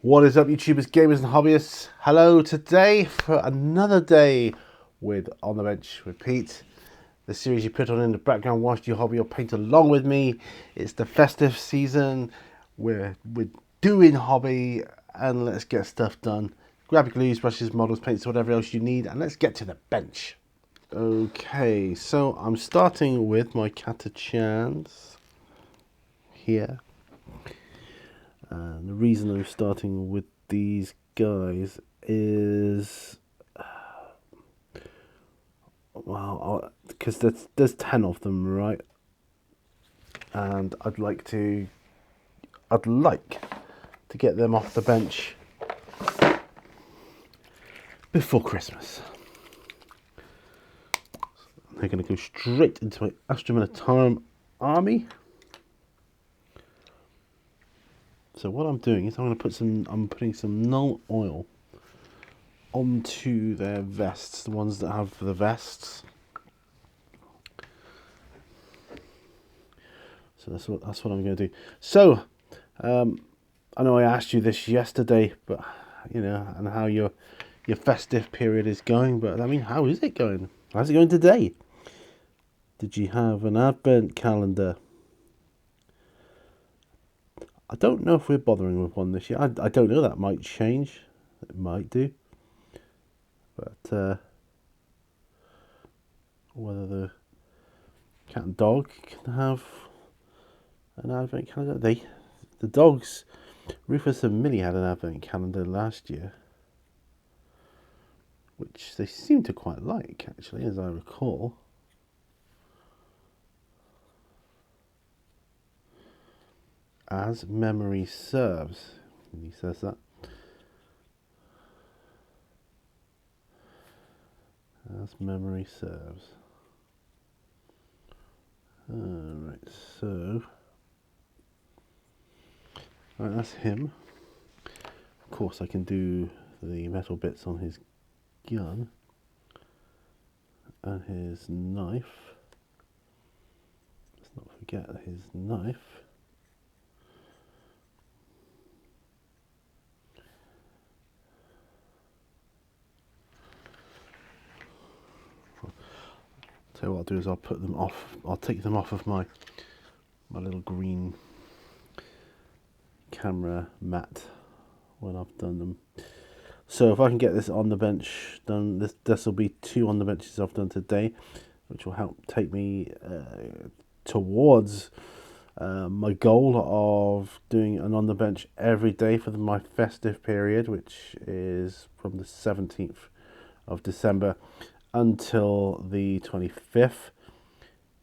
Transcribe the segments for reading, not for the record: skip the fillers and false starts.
What is up, YouTubers, gamers and hobbyists? Hello, today for another day with On the Bench with Pete. The series you put on in the background whilst you hobby or paint along with me. It's the festive season. We're doing hobby and let's get stuff done. Grab your glues, brushes, models, paints, whatever else you need, and let's get to the bench. Okay, so I'm starting with my Catachans here. And the reason I'm starting with these guys is, well, because there's 10 of them, right? And I'd like to get them off the bench before Christmas. They're going to go straight into my Astra Militarum army. So what I'm doing is I'm putting some null oil onto their vests, the ones that have the vests. So that's what I'm going to do. So I know I asked you this yesterday, but and how your festive period is going. But I mean, how is it going? How's it going today? Did you have an advent calendar? I don't know if we're bothering with one this year. I don't know. That might change. It might do. But whether the cat and dog can have an advent calendar. The dogs, Rufus and Millie had an advent calendar last year, which they seem to quite like, actually, as I recall. As memory serves, he says that. As memory serves. Alright, so right, that's him. Of course, I can do the metal bits on his gun and his knife. Let's not forget his knife. So what I'll do is I'll put them off. I'll take them off of my little green camera mat when I've done them. So if I can get this on the bench done, this will be 2 on the benches I've done today, which will help take me towards my goal of doing an on the bench every day for my festive period, which is from the 17th of December until the 25th.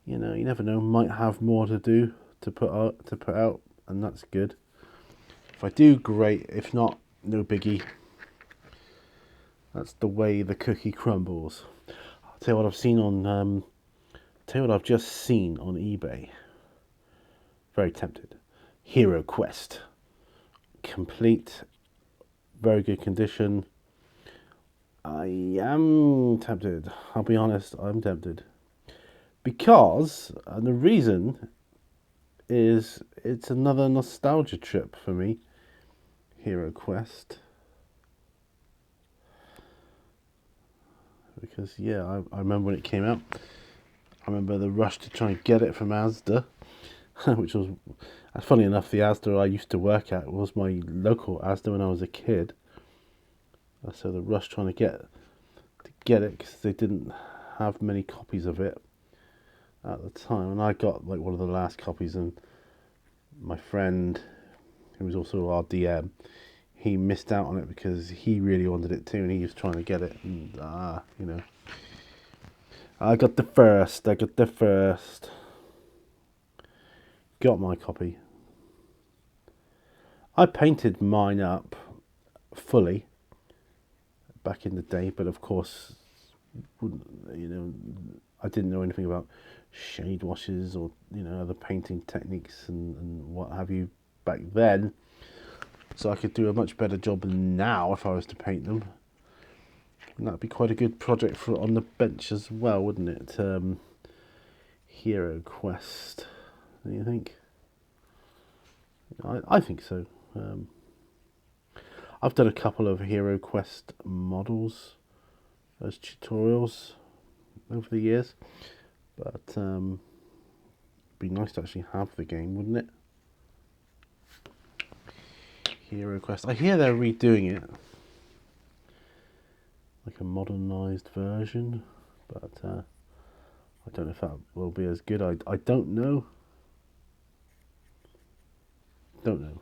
You never know, might have more to do to put out, and that's good. If I do, great. If not, no biggie. That's the way the cookie crumbles. I'll tell you what I've seen on tell you what I've just seen on eBay. Very tempted. Hero Quest. Complete, very good condition. I am tempted. I'll be honest, I'm tempted. Because, and the reason is, it's another nostalgia trip for me. Hero Quest. Because, yeah, I remember when it came out. I remember the rush to try and get it from Asda. Which was, funny enough, the Asda I used to work at was my local Asda when I was a kid. So the rush trying to get it, because they didn't have many copies of it at the time, and I got like one of the last copies, and my friend, who was also our DM, he missed out on it because he really wanted it too, and he was trying to get it, and I got the first. Got my copy. I painted mine up fully back in the day, but of course, I didn't know anything about shade washes or other painting techniques and what have you back then. So I could do a much better job now if I was to paint them. And that'd be quite a good project for on the bench as well, wouldn't it? Hero Quest. Do you think? I think so. I've done a couple of Hero Quest models as tutorials over the years, but it'd be nice to actually have the game, wouldn't it? Hero Quest. I hear they're redoing it, like a modernised version, but I don't know if that will be as good. I don't know. Don't know.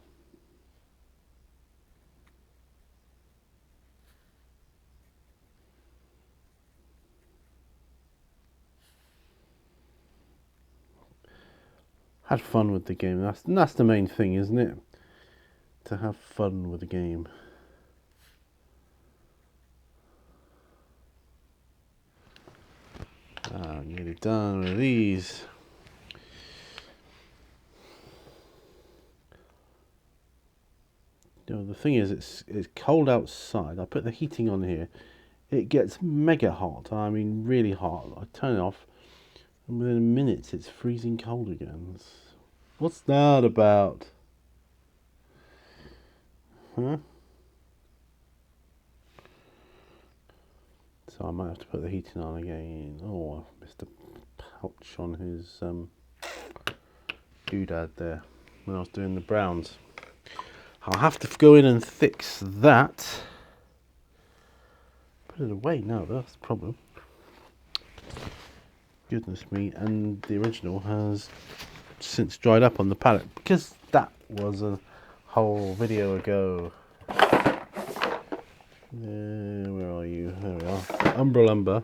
Had fun with the game. That's the main thing, isn't it? To have fun with the game. Nearly done with these. You know, the thing is, it's cold outside. I put the heating on here. It gets mega hot. I mean, really hot. I turn it off, and within minutes, it's freezing cold again. What's that about? Huh? So I might have to put the heating on again. Oh, I missed a pouch on his doodad there when I was doing the browns. I'll have to go in and fix that. Put it away now, that's the problem. Goodness me, and the original has since dried up on the palette because that was a whole video ago. Where are you? There we are. Umbralumber.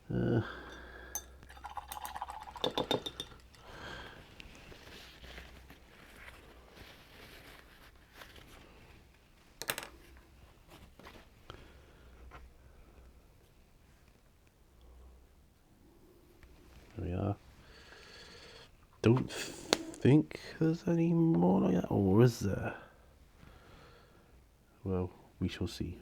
There we are. Don't think there's any more like that, or is there? Well, we shall see.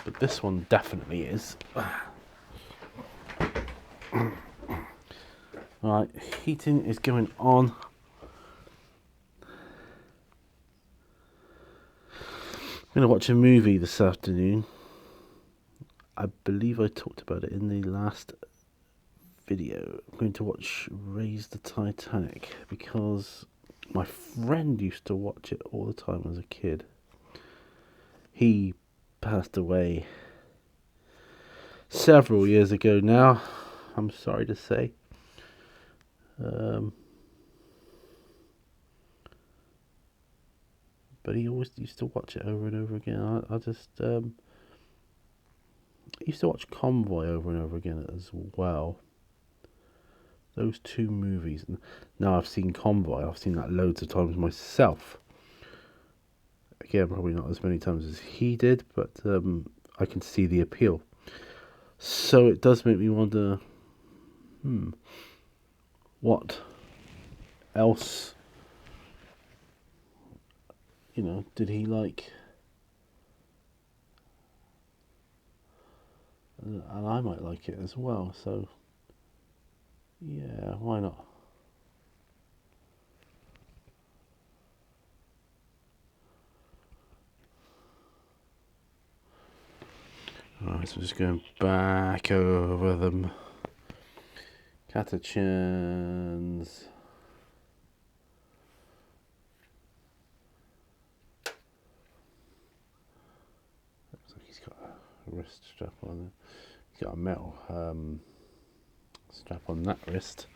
But this one definitely is. Right, heating is going on. I'm going to watch a movie this afternoon. I believe I talked about it in the last video. I'm going to watch Raise the Titanic because my friend used to watch it all the time as a kid. He passed away several years ago now, I'm sorry to say. But he always used to watch it over and over again. I just used to watch Convoy over and over again as well. Those two movies. Now I've seen Convoy. I've seen that loads of times myself. Again, probably not as many times as he did, but I can see the appeal. So it does make me wonder, what else, did he like? And I might like it as well, so yeah, why not? Alright, so I'm just going back over them. Catachans. Looks like he's got a wrist strap on there. He's got a metal strap on that wrist.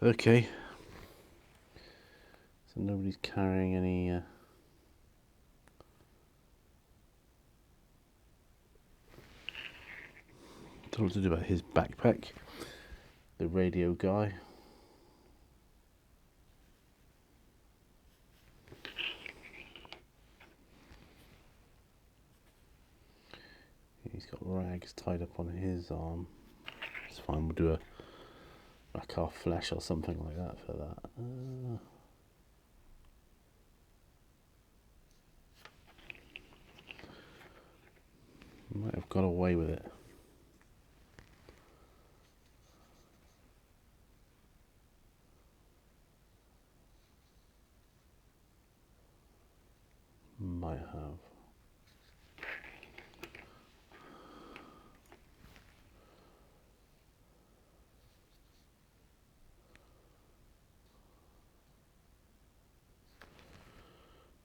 Okay. So nobody's carrying any don't know what to do about his backpack. The radio guy. He's got rags tied up on his arm. It's fine, we'll do a Rakar flash or something like that for that. Might have got away with it. I have.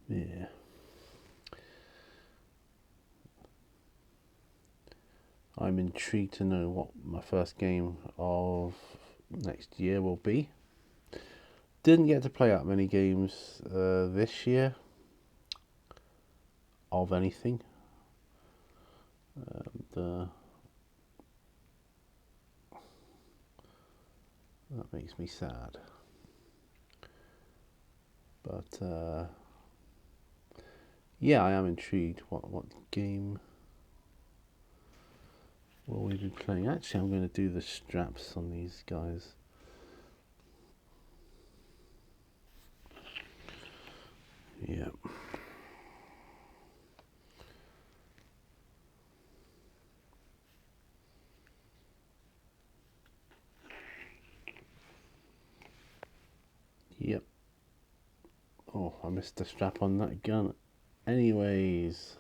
Yeah. I'm intrigued to know what my first game of next year will be. Didn't get to play out many games this year of anything. That makes me sad. But yeah, I am intrigued. What game will we be playing? Actually, I'm going to do the straps on these guys. Yeah. Yep. Oh, I missed the strap on that gun. Anyways,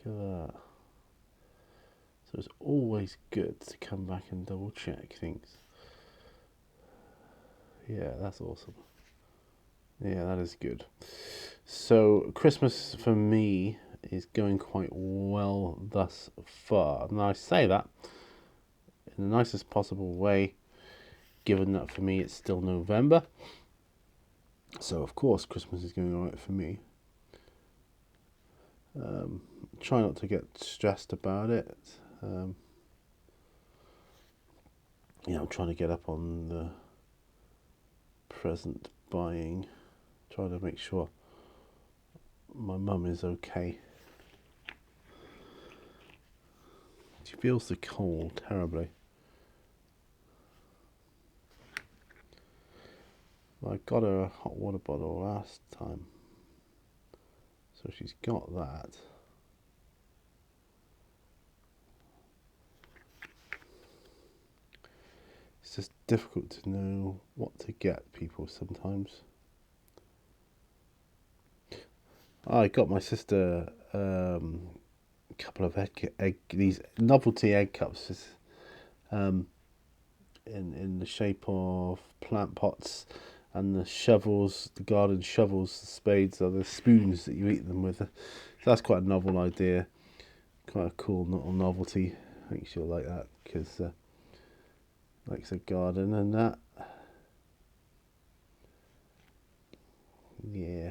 look at that. So it's always good to come back and double check things. Yeah, that's awesome. Yeah, that is good. So Christmas for me is going quite well thus far. Now I say that in the nicest possible way, given that for me it's still November. So of course Christmas is going alright for me. Try not to get stressed about it. I'm trying to get up on the present buying. Trying to make sure my mum is okay. She feels the cold terribly. I got her a hot water bottle last time, so she's got that. It's just difficult to know what to get people sometimes. I got my sister a couple of these novelty egg cups, in the shape of plant pots, and the shovels, the garden shovels, the spades are the spoons that you eat them with. So that's quite a novel idea, quite a cool little novelty. I think she'll like that because likes a garden and that. Yeah.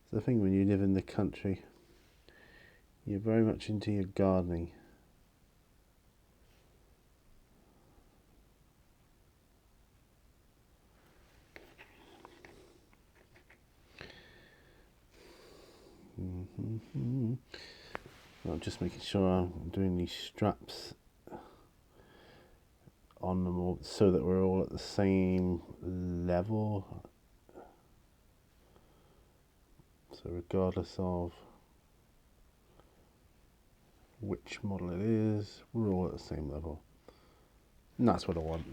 It's the thing when you live in the country, you're very much into your gardening. Mm-hmm. I'm just making sure I'm doing these straps on them all so that we're all at the same level. So regardless of which model it is, we're all at the same level. And that's what I want,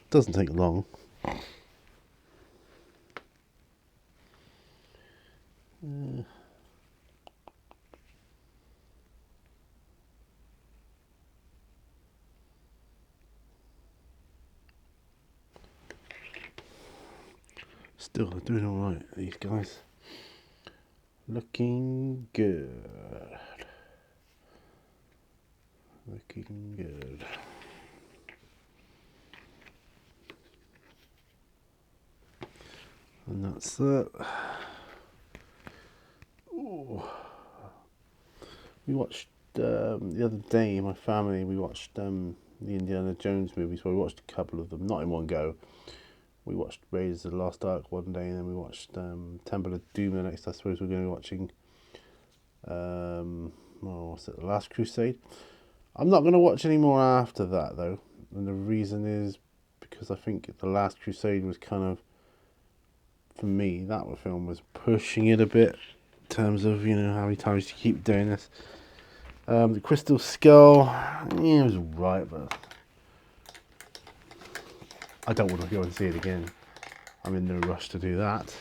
Doesn't take long. Still, they're doing alright, these guys. Looking good. Looking good. And that's it. Ooh. We watched the other day, my family, we watched the Indiana Jones movies. Well, we watched a couple of them, not in one go. We watched Raiders of the Lost Ark one day, and then we watched Temple of Doom the next. I suppose we're going to be watching what's it, The Last Crusade. I'm not going to watch any more after that, though. And the reason is because I think The Last Crusade was kind of, for me, that film was pushing it a bit in terms of, how many times you keep doing this. The Crystal Skull, it was right, but I don't want to go and see it again. I'm in no rush to do that.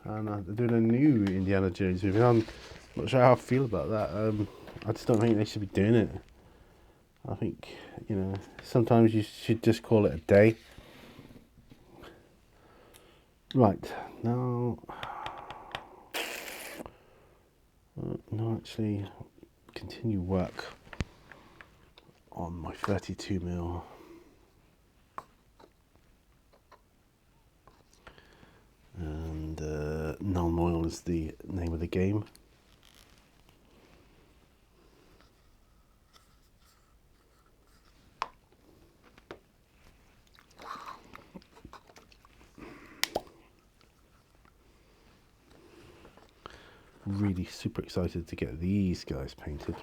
And they're doing a new Indiana Jones movie. I'm not sure how I feel about that. I just don't think they should be doing it. I think, sometimes you should just call it a day. Right, now... no, actually, continue work on my 32mm. And non-oil is the name of the game. Really super excited to get these guys painted.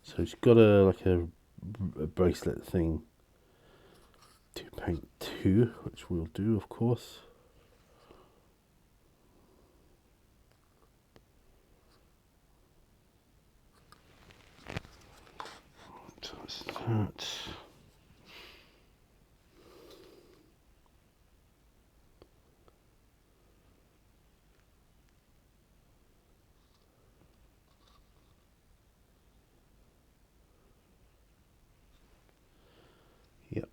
So it's got a bracelet thing to paint to, which we'll do, of course. So that's that. Yep.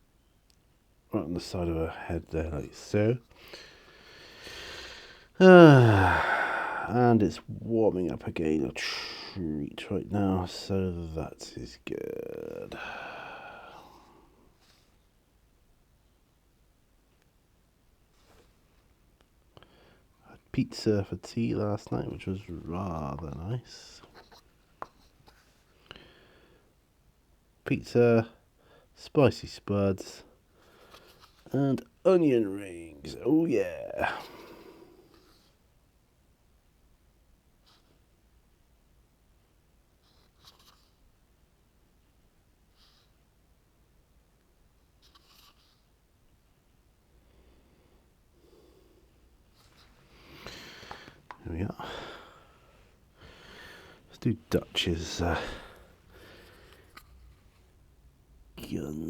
Right on the side of her head there, like so. And it's warming up again, a treat right now, so that is good. Had pizza for tea last night, which was rather nice. Pizza, spicy spuds, and onion rings. Oh yeah. Here we are. Let's do Dutch's gun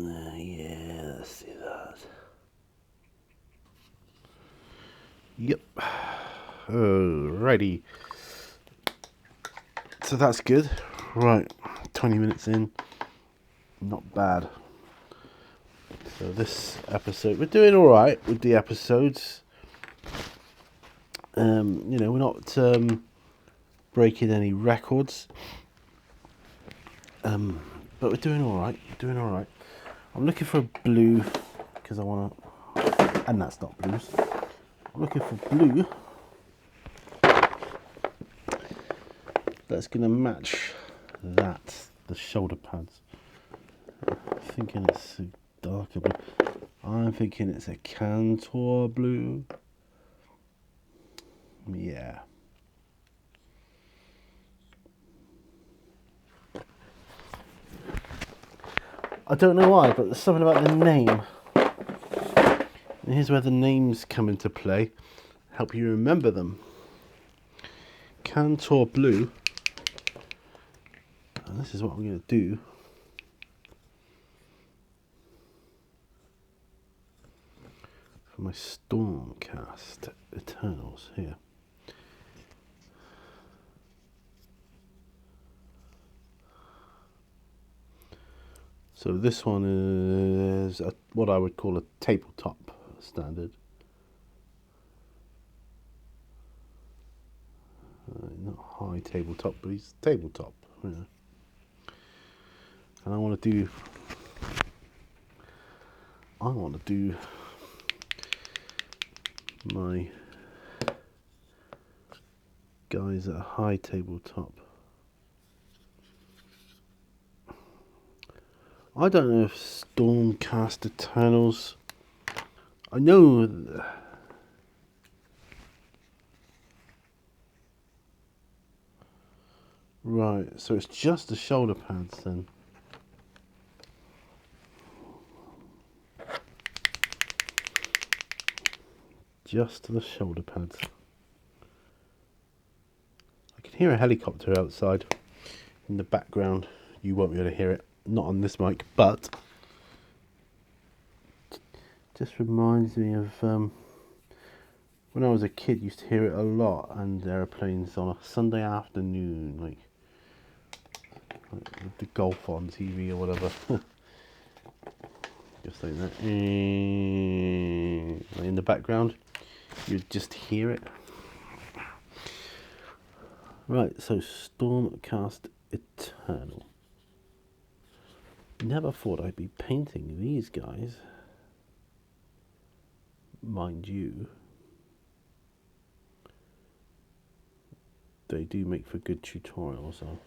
there. Yeah, let's see that. Yep. Alrighty. So that's good. Right, 20 minutes in. Not bad. So this episode, we're doing alright with the episodes. We're not breaking any records. But we're doing alright. I'm looking for blue because I want to, and that's not blues. I'm looking for blue that's going to match the shoulder pads. I'm thinking it's a darker blue. I'm thinking it's a Cantor blue. Yeah. I don't know why, but there's something about the name. And here's where the names come into play. Help you remember them. Cantor blue. And this is what I'm going to do. For my Stormcast Eternals here. So this one is what I would call a tabletop standard. Not high tabletop, but he's tabletop. And I want to do my guys at a high tabletop. I don't know if Stormcast Eternals. I know. Right, so it's just the shoulder pads then. just to the shoulder pads. I can hear a helicopter outside in the background. You won't be able to hear it, not on this mic, but just reminds me of when I was a kid. Used to hear it a lot, and aeroplanes on a Sunday afternoon, like with the golf on TV or whatever. Just like that, in the background, you'd just hear it. Right, so Stormcast Eternal. Never thought I'd be painting these guys. Mind you, they do make for good tutorials, so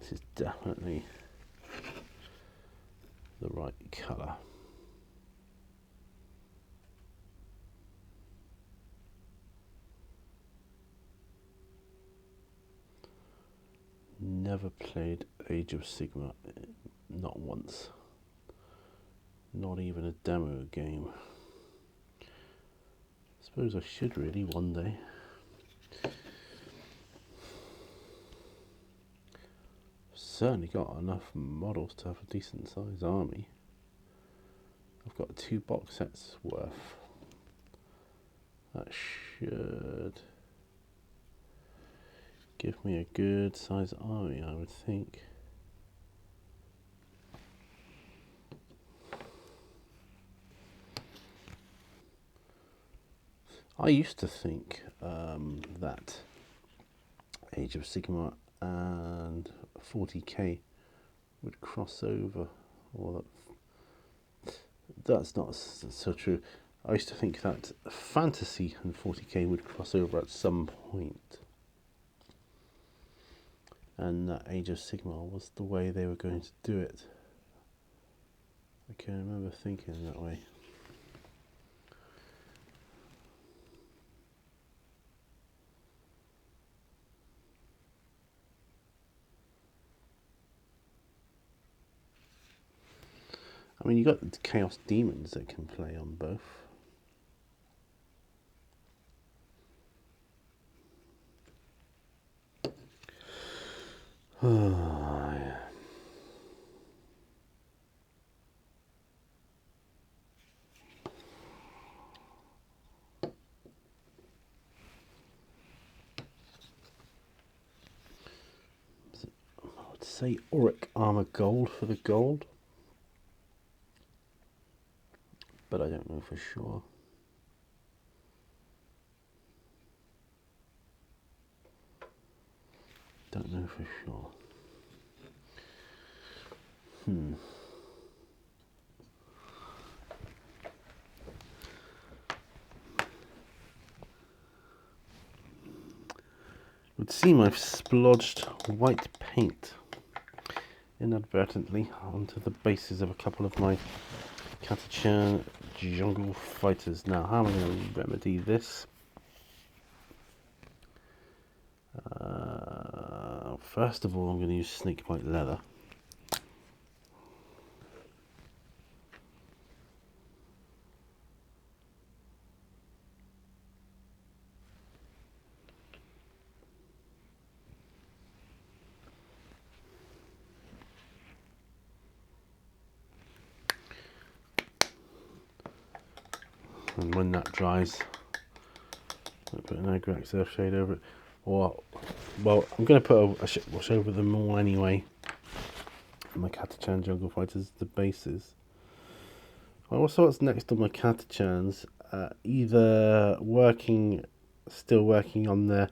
this is definitely the right colour. Never played Age of Sigmar, not once. Not even a demo game. Suppose I should really one day. Certainly got enough models to have a decent sized army. I've got 2 box sets worth. That should give me a good sized army, I would think. I used to think that Age of Sigmar and 40k would cross over, or that's not so true. I used to think that fantasy and 40k would cross over at some point, and that Age of Sigmar was the way they were going to do it. I can remember thinking that way. I mean, you got the Chaos Demons that can play on both. Oh, yeah. I would say Auric Armor Gold for the gold, but I don't know for sure. Don't know for sure. It would seem I've splodged white paint inadvertently onto the bases of a couple of my Catachan jungle fighters. Now, how am I going to remedy this? First of all, I'm going to use snakebite leather. And when that dries, I'll put an Agrax Earth Shade over it. Or, well, I'm going to put a wash over them all anyway. My Catachan jungle fighters, the bases. Also, what's next on my Catachans? Either still working on their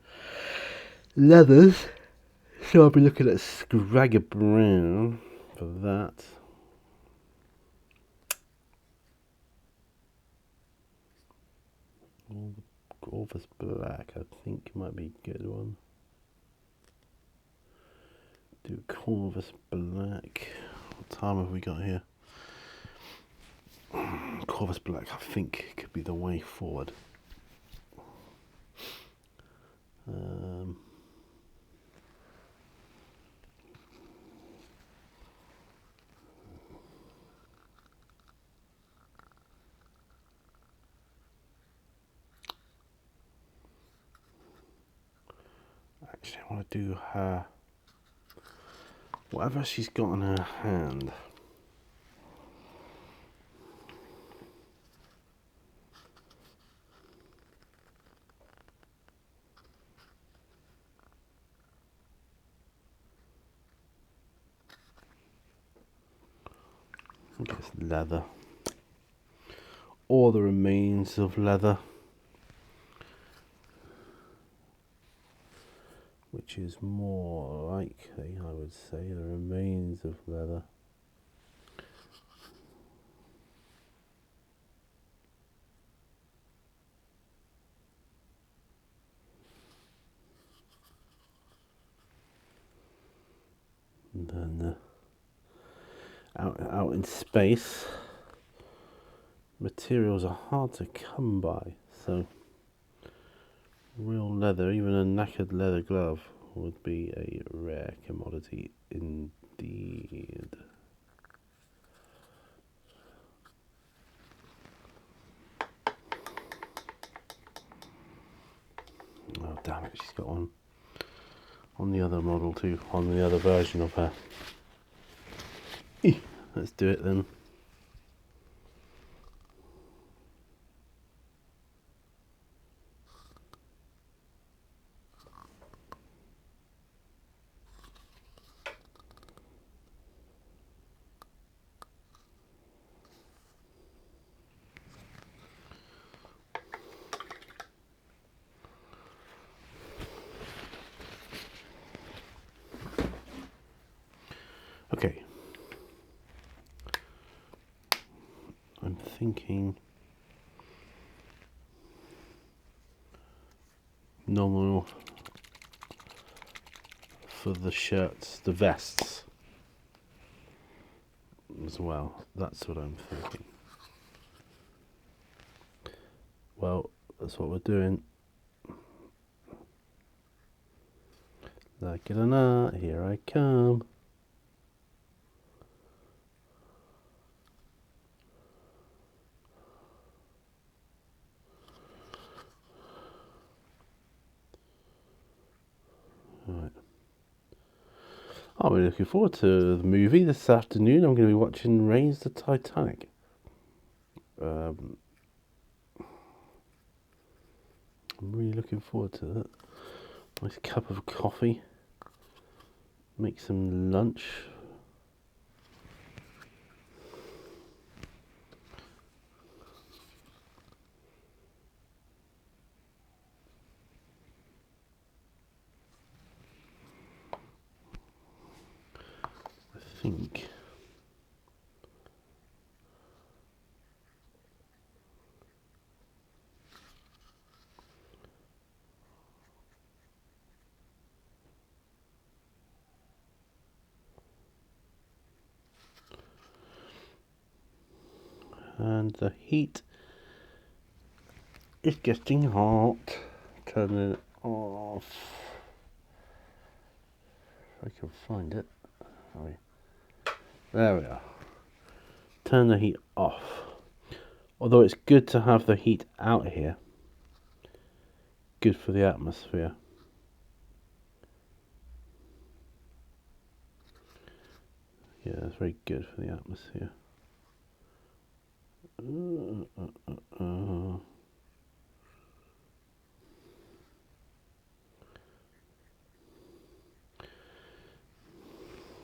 leathers. So I'll be looking at Scragger Brown for that. Corvus Black, I think, might be a good one. Do Corvus Black. What time have we got here? Corvus Black, I think, could be the way forward. Actually, I want to do her, whatever she's got in her hand. I think it's leather, or the remains of leather, which is more likely, I would say, the remains of leather. And then out in space, materials are hard to come by, so real leather, even a knackered leather glove, would be a rare commodity indeed. Oh damn it, she's got one on the other model too, on the other version of her. Let's do it then. Okay. I'm thinking normal for the shirts, the vests as well. That's what I'm thinking. Well, that's what we're doing. Like it or not, here I come. Right. I'm really looking forward to the movie this afternoon. I'm going to be watching Raise the Titanic. I'm really looking forward to that. Nice cup of coffee. Make some lunch. I think. And the heat is getting hot. Turn it off. If I can find it. Sorry. There we are. Turn the heat off. Although it's good to have the heat out here. Good for the atmosphere. Yeah, it's very good for the atmosphere.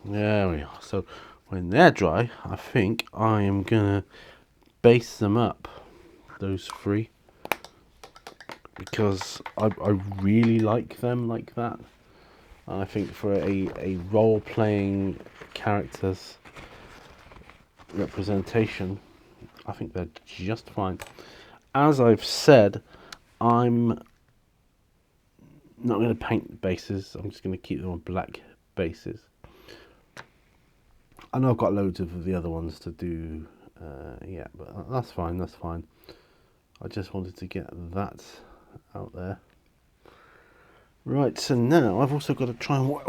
There we are. So when they're dry, I think I am gonna base them up, those three, because I really like them like that. And I think for a role-playing character's representation, I think they're just fine. As I've said, I'm not going to paint the bases. I'm just going to keep them on black bases. I know I've got loads of the other ones to do, yeah, but that's fine, that's fine. I just wanted to get that out there. Right, so now I've also got to try and work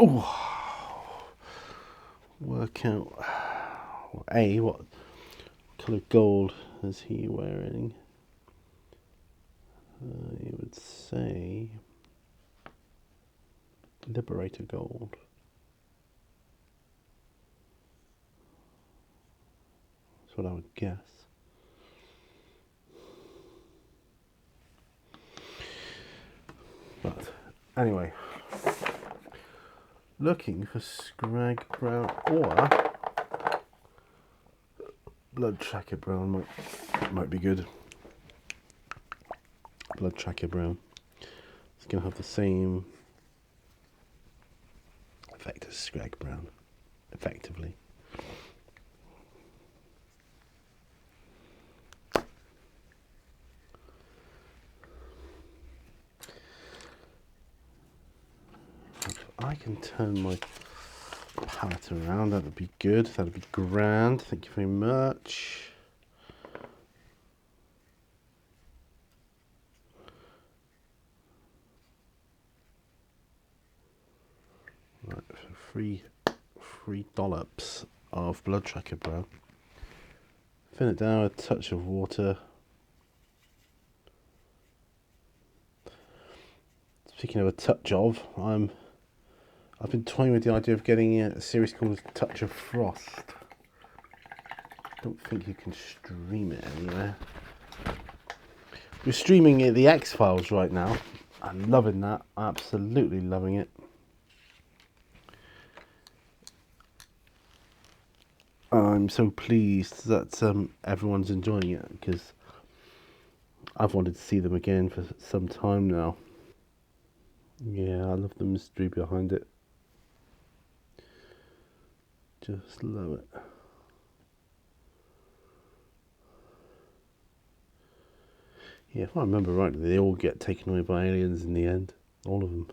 out, what colour gold is he wearing? You would say Liberator Gold. That's what I would guess. But anyway, looking for Scrag Brown or Blood Tracker Brown might be good. Blood Tracker Brown. It's going to have the same effect as Scrag Brown, effectively. If I can turn my palette around, that would be good. That would be grand. Thank you very much. Right, for three dollops of Blood Tracker Brown. Thin it down with a touch of water. Speaking of a touch of, I've been toying with the idea of getting a series called Touch of Frost. Don't think you can stream it anywhere. We're streaming the X-Files right now. I'm loving that. Absolutely loving it. I'm so pleased that everyone's enjoying it because I've wanted to see them again for some time now. Yeah, I love the mystery behind it. Just love it. Yeah, if I remember rightly, they all get taken away by aliens in the end. All of them.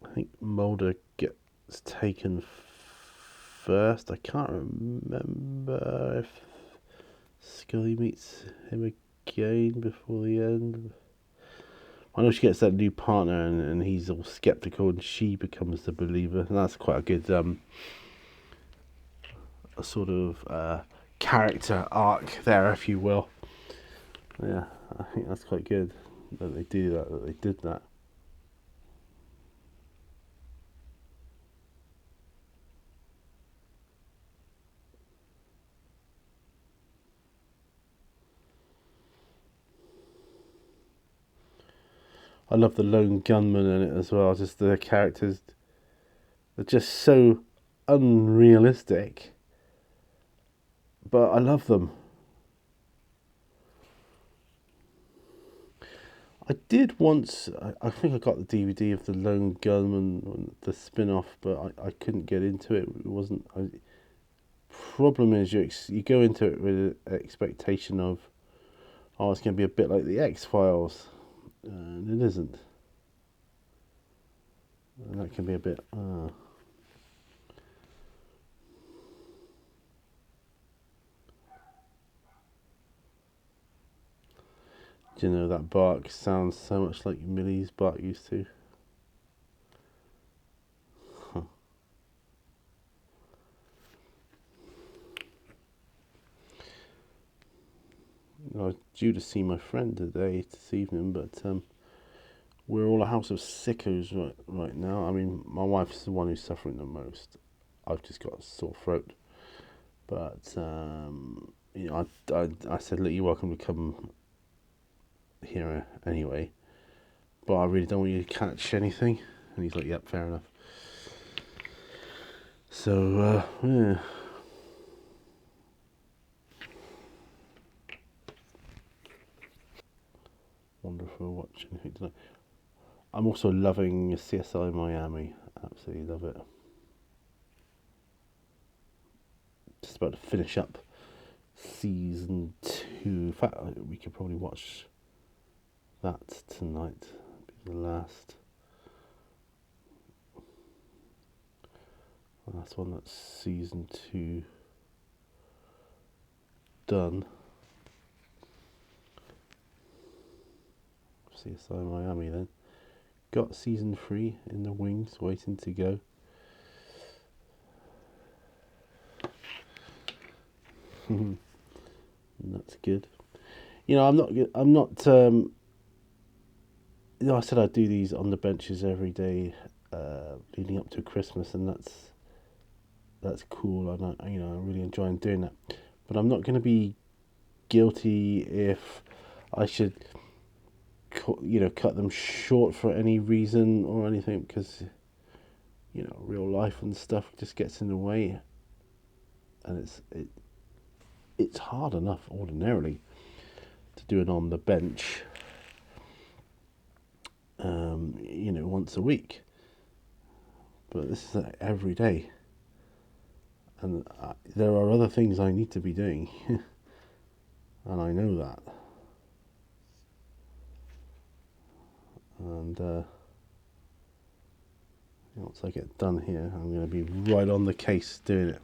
I think Mulder gets taken first. I can't remember if Scully meets him again before the end. I know she gets that new partner and he's all skeptical and she becomes the believer. And that's quite a good a sort of character arc there, if you will. Yeah, I think that's quite good that they do that they did that. I love the lone gunman in it as well. Just the characters are just so unrealistic, but I love them. I did once. I think I got the DVD of the Lone Gunman, the spin-off, but I couldn't get into it. It wasn't. Problem is, you go into it with an expectation of, oh, it's going to be a bit like the X-Files, and it isn't. And that can be a bit. Do you know that bark sounds so much like Millie's bark used to? Huh. I was due to see my friend today this evening, but we're all a house of sickos right now. I mean, my wife's the one who's suffering the most. I've just got a sore throat. But you know, I said, look, you're welcome to come here anyway, but I really don't want you to catch anything. And he's like, yep, fair enough. So yeah. Wonderful watching. I'm also loving CSI Miami. Absolutely love it. Just about to finish up season 2. In fact, we could probably watch that tonight. Be the last one. That's season 2 done. CSI Miami then. Got season 3 in the wings, waiting to go. That's good. I'm not. I said I'd do these on the benches every day, leading up to Christmas, and that's cool, and I really enjoy doing that. But I'm not going to be guilty if I should, cut them short for any reason or anything, because real life and stuff just gets in the way, and it's hard enough ordinarily to do it on the bench, once a week. But this is every day, and there are other things I need to be doing, and I know that. And once I get done here, I'm going to be right on the case doing it.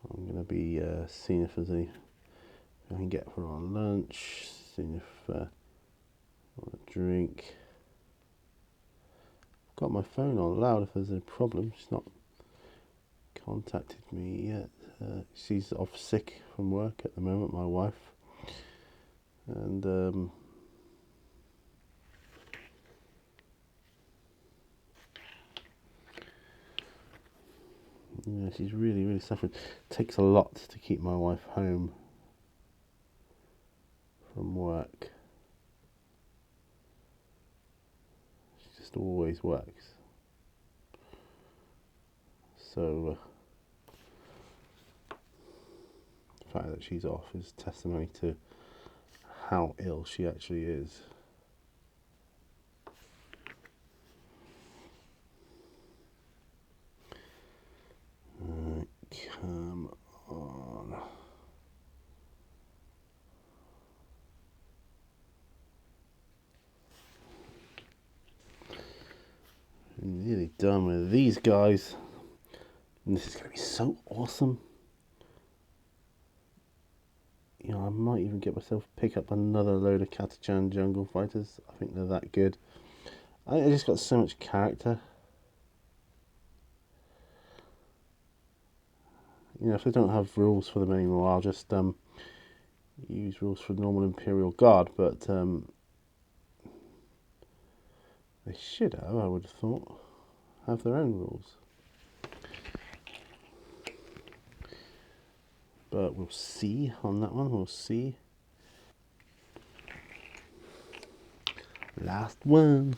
I'm going to be seeing if there's any I can get for our lunch, seeing if I want a drink. I've got my phone on loud if there's a problem. She's not contacted me yet. She's off sick from work at the moment, my wife. And yeah, she's really, really suffering. It takes a lot to keep my wife home from work. She just always works. So the fact that she's off is testimony to how ill she actually is. Come on. I'm nearly done with these guys. And this is going to be so awesome. I might even get myself pick up another load of Catachan jungle fighters. I think they're that good. I think they just got so much character. If they don't have rules for them anymore, I'll just use rules for normal Imperial Guard. But they should have, I would have thought, have their own rules. But we'll see on that one. We'll see. Last one.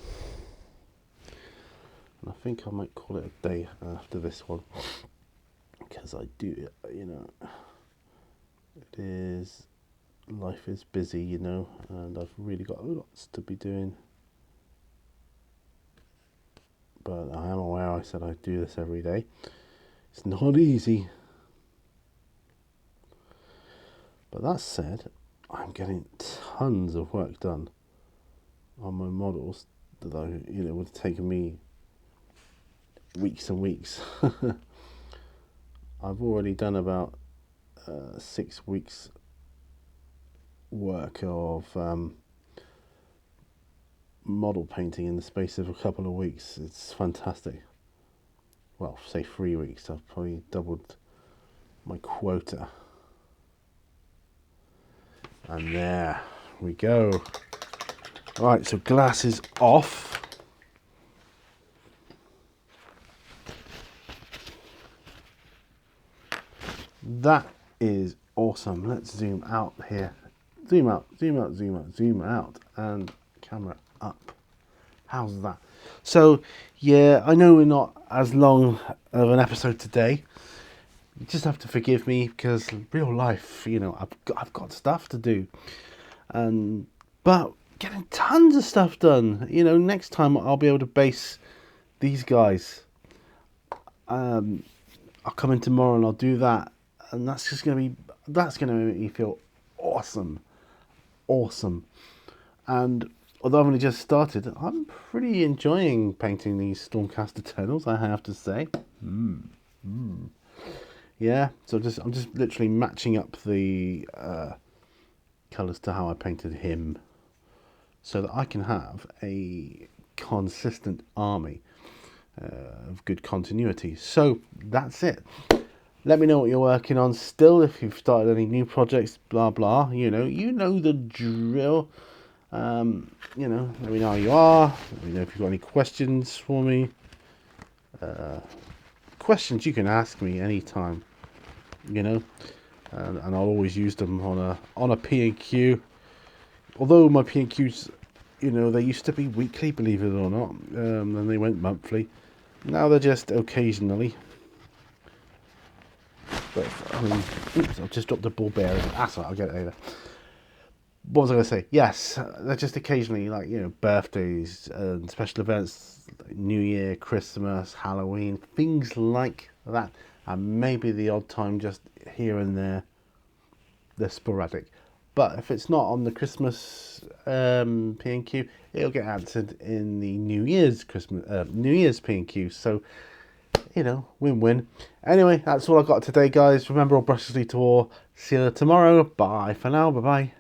And I think I might call it a day after this one. Because I do, it is, life is busy, and I've really got lots to be doing. But I am aware I said I'd do this every day. It's not easy. But that said, I'm getting tons of work done on my models that would have taken me weeks and weeks. I've already done about 6 weeks work of model painting in the space of a couple of weeks. It's fantastic. Well, say 3 weeks. I've probably doubled my quota. And there we go. Right, so glasses off. That is awesome. Let's zoom out here. Zoom out, zoom out, zoom out, zoom out, and camera up. How's that? So, yeah, I know we're not as long of an episode today. You just have to forgive me because real life, I've got stuff to do, but getting tons of stuff done. Next time I'll be able to base these guys. I'll come in tomorrow and I'll do that, and that's gonna make me feel awesome. And although I've only just started, I'm pretty enjoying painting these Stormcast Eternals, I have to say. Yeah, so I'm just literally matching up the colours to how I painted him, so that I can have a consistent army. of good continuity. So that's it. Let me know what you're working on still, if you've started any new projects, blah blah. You know the drill. Let me know how you are. Let me know if you've got any questions for me. Questions you can ask me anytime. And I'll always use them on a P&Q. Although my P&Qs, they used to be weekly, believe it or not. Then they went monthly. Now they're just occasionally. But oops, I've just dropped a ball bearing. That's right, I'll get it later. What was I going to say? Yes, they're just occasionally, like, birthdays and special events, like New Year, Christmas, Halloween, things like that. And maybe the odd time just here and there, they're sporadic. But if it's not on the Christmas P&Q, it'll get answered in the New Year's P&Q. So, win-win. Anyway, that's all I've got today, guys. Remember, all brushes lead to war. See you tomorrow. Bye for now. Bye-bye.